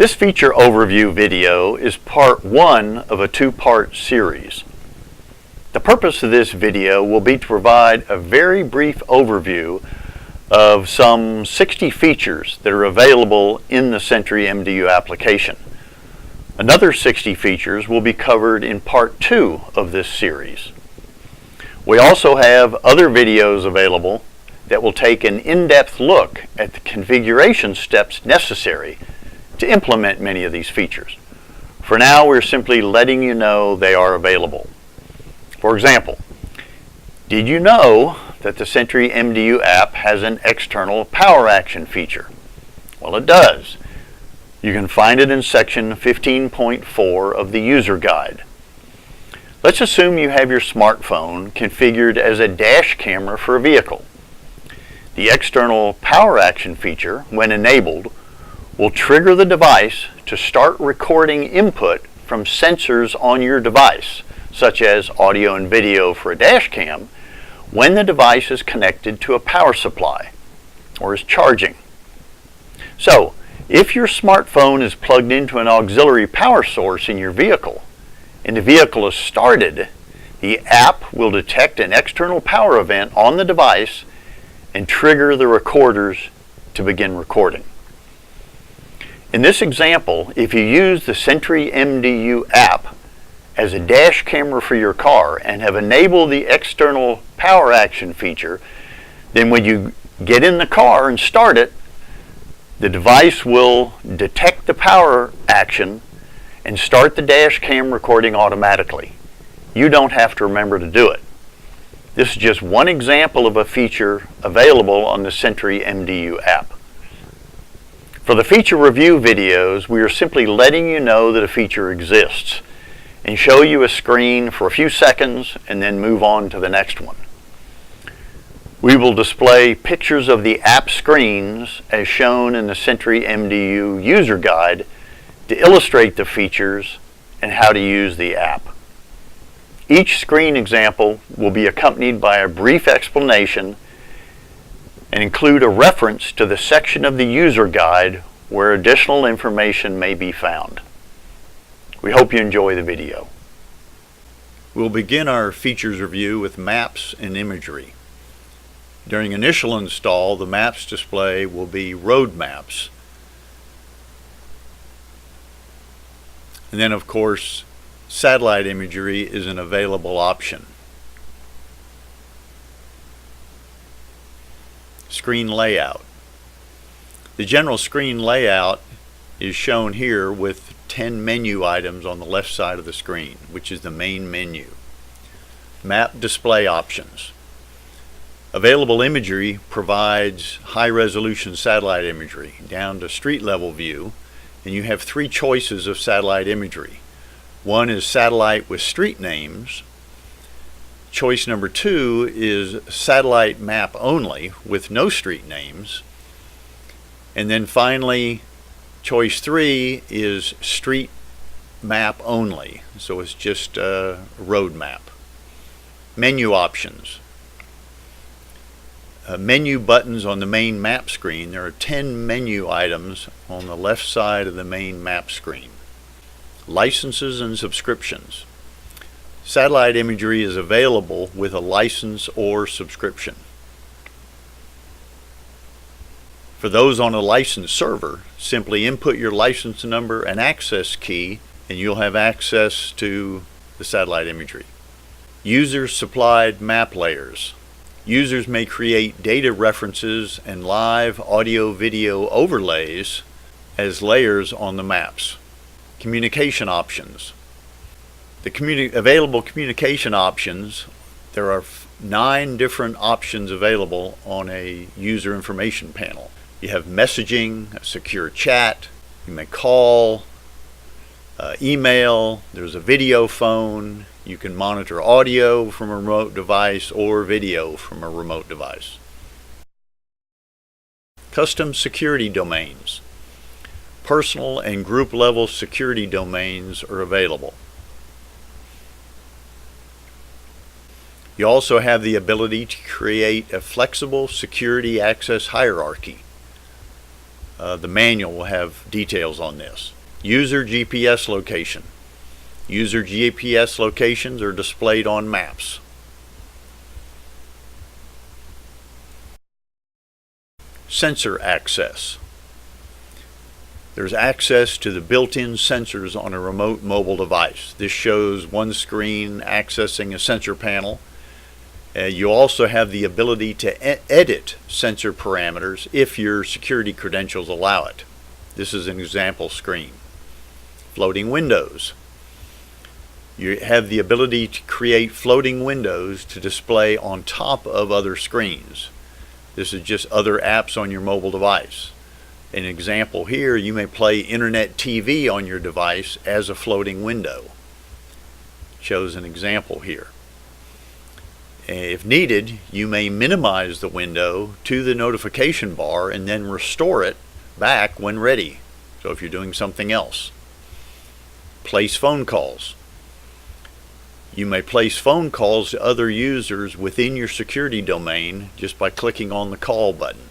This feature overview video is part one of a two-part series. The purpose of this video will be to provide a very brief overview of some 60 features that are available in the SentryMDU application. Another 60 features will be covered in part two of this series. We also have other videos available that will take an in-depth look at the configuration steps necessary to implement many of these features. For now, we're simply letting you know they are available. For example, did you know that the SentryMDU app has an external power action feature? Well, it does. You can find it in section 15.4 of the user guide. Let's assume you have your smartphone configured as a dash camera for a vehicle. The external power action feature, when enabled, will trigger the device to start recording input from sensors on your device, such as audio and video for a dash cam, when the device is connected to a power supply or is charging. So, if your smartphone is plugged into an auxiliary power source in your vehicle and the vehicle is started, the app will detect an external power event on the device and trigger the recorders to begin recording. In this example, if you use the SentryMDU app as a dash camera for your car and have enabled the external power action feature, then when you get in the car and start it, the device will detect the power action and start the dash cam recording automatically. You don't have to remember to do it. This is just one example of a feature available on the SentryMDU app. For the feature review videos, we are simply letting you know that a feature exists and show you a screen for a few seconds and then move on to the next one. We will display pictures of the app screens as shown in the SentryMDU user guide to illustrate the features and how to use the app. Each screen example will be accompanied by a brief explanation and include a reference to the section of the user guide where additional information may be found. We hope you enjoy the video. We'll begin our features review with maps and imagery. During initial install, the maps display will be road maps. And then, of course, satellite imagery is an available option. Screen layout. The general screen layout is shown here with 10 menu items on the left side of the screen, which is the main menu. Map display options. Available imagery provides high-resolution satellite imagery down to street level view, and you have three choices of satellite imagery. One is satellite with street names. Choice number two is satellite map only with no street names. And then finally, choice three is street map only. So it's just a road map. Menu options. Menu buttons on the main map screen. There are 10 menu items on the left side of the main map screen. Licenses and subscriptions. Satellite imagery is available with a license or subscription. For those on a licensed server, simply input your license number and access key and you'll have access to the satellite imagery. User-supplied map layers. Users may create data references and live audio-video overlays as layers on the maps. Communication options. The available communication options, there are 9 different options available on a user information panel. You have messaging, a secure chat, you may call, email, there's a video phone, you can monitor audio from a remote device or video from a remote device. Custom security domains. Personal and group level security domains are available. You also have the ability to create a flexible security access hierarchy. The manual will have details on this. User GPS location. User GPS locations are displayed on maps. Sensor access. There's access to the built-in sensors on a remote mobile device. This shows one screen accessing a sensor panel. You also have the ability to edit sensor parameters if your security credentials allow it. This is an example screen. Floating windows. You have the ability to create floating windows to display on top of other screens. This is just other apps on your mobile device. An example here, you may play internet TV on your device as a floating window. Shows an example here. If needed, you may minimize the window to the notification bar and then restore it back when ready. So if you're doing something else. Place phone calls. You may place phone calls to other users within your security domain just by clicking on the call button.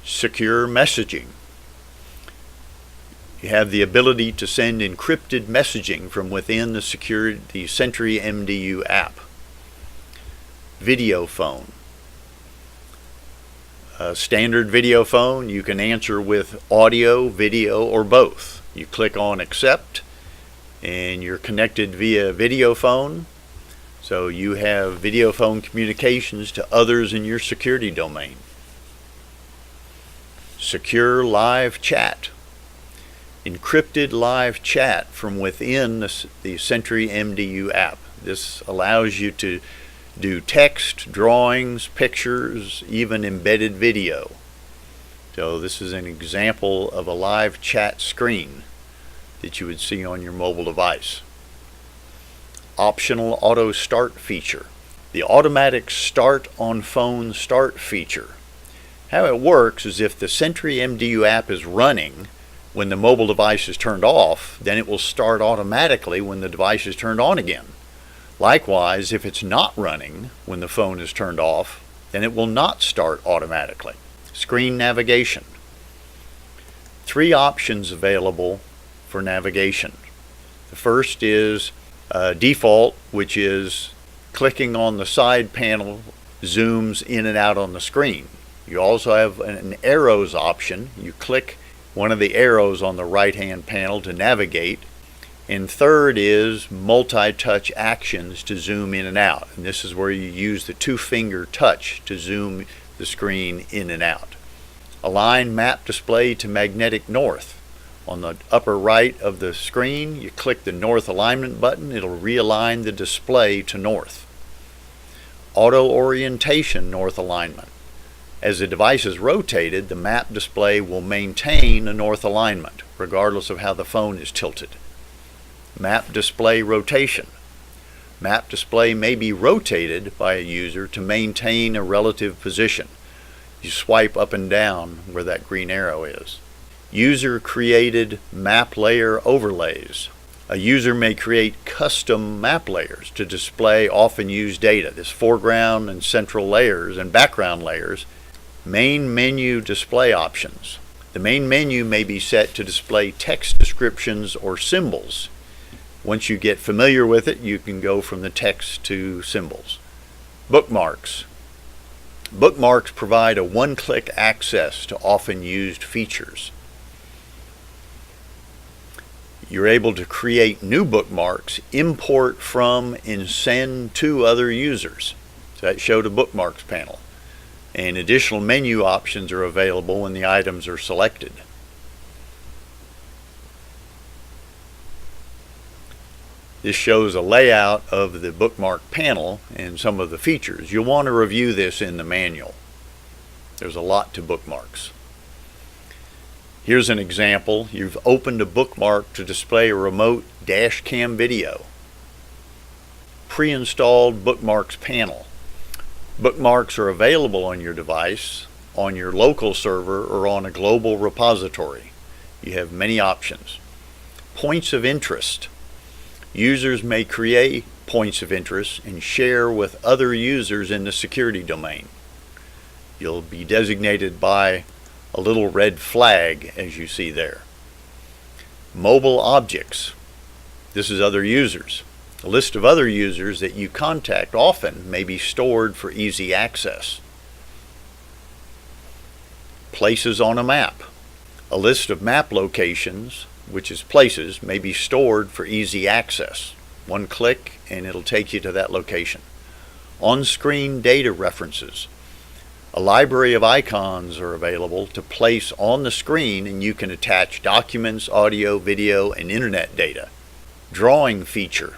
Secure messaging. You have the ability to send encrypted messaging from within the SentryMDU app. Video phone. A standard video phone, you can answer with audio, video, or both. You click on accept and you're connected via video phone. So you have video phone communications to others in your security domain. Secure live chat. Encrypted live chat from within the SentryMDU app. This allows you to do text, drawings, pictures, even embedded video. So this is an example of a live chat screen that you would see on your mobile device. Optional auto start feature. The automatic start on phone start feature. How it works is if the SentryMDU app is running when the mobile device is turned off, then it will start automatically when the device is turned on again. Likewise, if it's not running when the phone is turned off, then it will not start automatically. Screen navigation. 3 options available for navigation. The first is default, which is clicking on the side panel zooms in and out on the screen. You also have an arrows option. You click one of the arrows on the right hand panel to navigate. And third is multi-touch actions to zoom in and out. And this is where you use the 2-finger touch to zoom the screen in and out. Align map display to magnetic north. On the upper right of the screen, you click the north alignment button. It'll realign the display to north. Auto orientation north alignment. As the device is rotated, the map display will maintain a north alignment, regardless of how the phone is tilted. Map display rotation. Map display may be rotated by a user to maintain a relative position. You swipe up and down where that green arrow is. User created map layer overlays. A user may create custom map layers to display often used data. This foreground and central layers and background layers. Main menu display options. The main menu may be set to display text descriptions or symbols. Once you get familiar with it, you can go from the text to symbols. Bookmarks. Bookmarks provide a one-click access to often used features. You're able to create new bookmarks, import from, and send to other users. So that showed a bookmarks panel. And additional menu options are available when the items are selected. This shows a layout of the bookmark panel and some of the features. You'll want to review this in the manual. There's a lot to bookmarks. Here's an example. You've opened a bookmark to display a remote dash cam video. Pre-installed bookmarks panel. Bookmarks are available on your device, on your local server, or on a global repository. You have many options. Points of interest. Users may create points of interest and share with other users in the security domain. You'll be designated by a little red flag, as you see there. Mobile objects. This is other users. A list of other users that you contact often may be stored for easy access. Places on a map. A list of map locations, which is places, may be stored for easy access. One click and it'll take you to that location. On-screen data references. A library of icons are available to place on the screen, and you can attach documents, audio, video, and internet data. Drawing feature.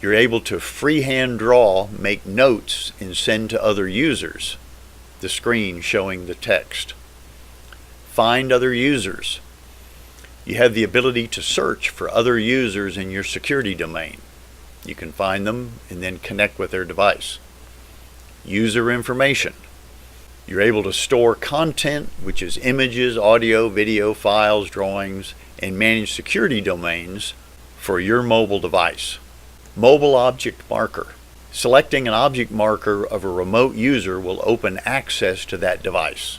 You're able to freehand draw, make notes, and send to other users. The screen showing the text. Find other users. You have the ability to search for other users in your security domain. You can find them and then connect with their device. User information. You're able to store content, which is images, audio, video, files, drawings, and manage security domains for your mobile device. Mobile object marker. Selecting an object marker of a remote user will open access to that device,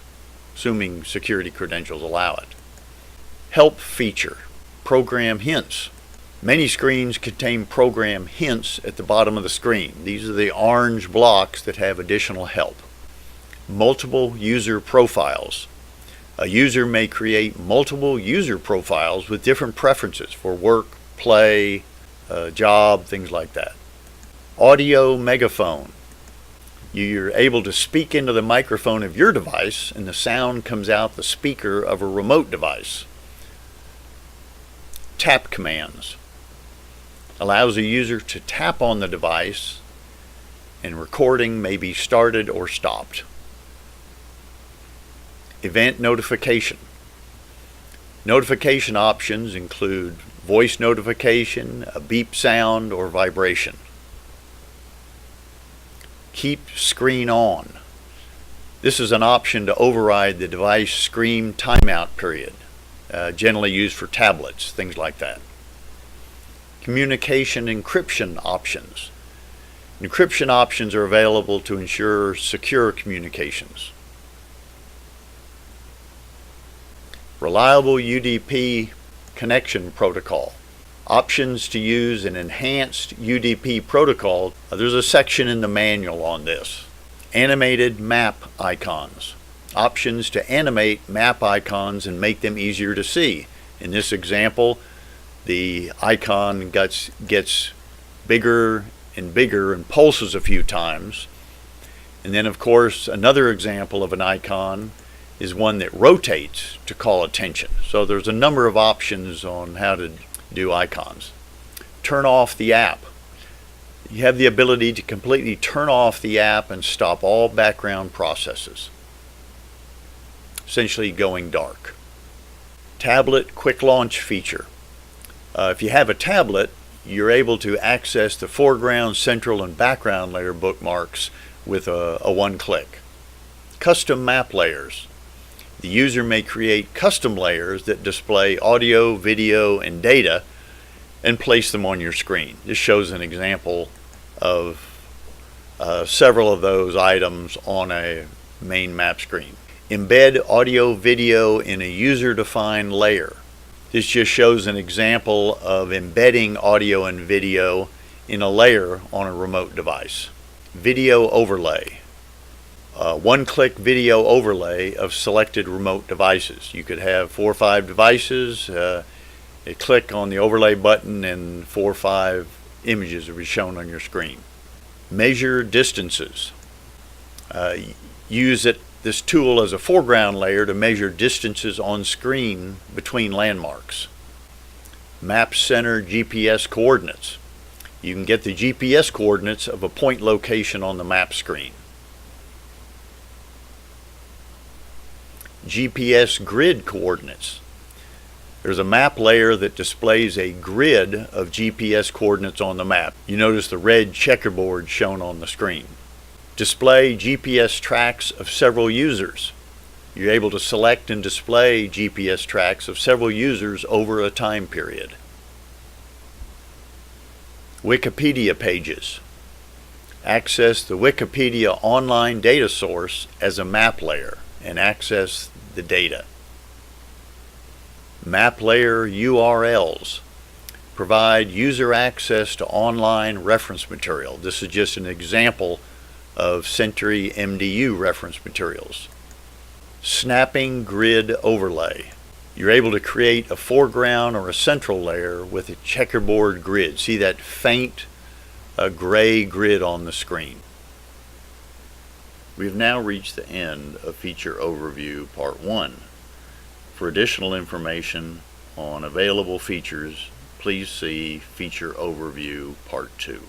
assuming security credentials allow it. Help feature. Program hints. Many screens contain program hints at the bottom of the screen. These are the orange blocks that have additional help. Multiple user profiles. A user may create multiple user profiles with different preferences for work, play, job, things like that. Audio megaphone. You're able to speak into the microphone of your device and the sound comes out the speaker of a remote device. Tap commands. Allows a user to tap on the device and recording may be started or stopped. Event notification. Notification options include voice notification, a beep sound, or vibration. Keep screen on. This is an option to override the device screen timeout period, generally used for tablets, things like that. Communication encryption options. Encryption options are available to ensure secure communications. Reliable UDP connection protocol. Options to use an enhanced UDP protocol. There's a section in the manual on this. Animated map icons. Options to animate map icons and make them easier to see. In this example, the icon gets bigger and bigger and pulses a few times. And then, of course, another example of an icon is one that rotates to call attention. So there's a number of options on how to do icons. Turn off the app. You have the ability to completely turn off the app and stop all background processes, essentially going dark. Tablet quick launch feature. If you have a tablet, you're able to access the foreground, central, and background layer bookmarks with a one-click. Custom map layers. The user may create custom layers that display audio, video, and data and place them on your screen. This shows an example of several of those items on a main map screen. Embed audio, video in a user-defined layer. This just shows an example of embedding audio and video in a layer on a remote device. Video overlay. One-click video overlay of selected remote devices. You could have 4 or 5 devices, you click on the overlay button and 4 or 5 images will be shown on your screen. Measure distances. Use this tool as a foreground layer to measure distances on screen between landmarks. Map center GPS coordinates. You can get the GPS coordinates of a point location on the map screen. GPS grid coordinates. There's a map layer that displays a grid of GPS coordinates on the map. You notice the red checkerboard shown on the screen. Display GPS tracks of several users. You're able to select and display GPS tracks of several users over a time period. Wikipedia pages. access the Wikipedia online data source as a map layer and access the data. Map layer URLs provide user access to online reference material. This is just an example of SentryMDU reference materials. Snapping grid overlay. You're able to create a foreground or a central layer with a checkerboard grid. See that faint gray grid on the screen. We've now reached the end of Feature Overview Part 1. For additional information on available features, please see Feature Overview Part 2.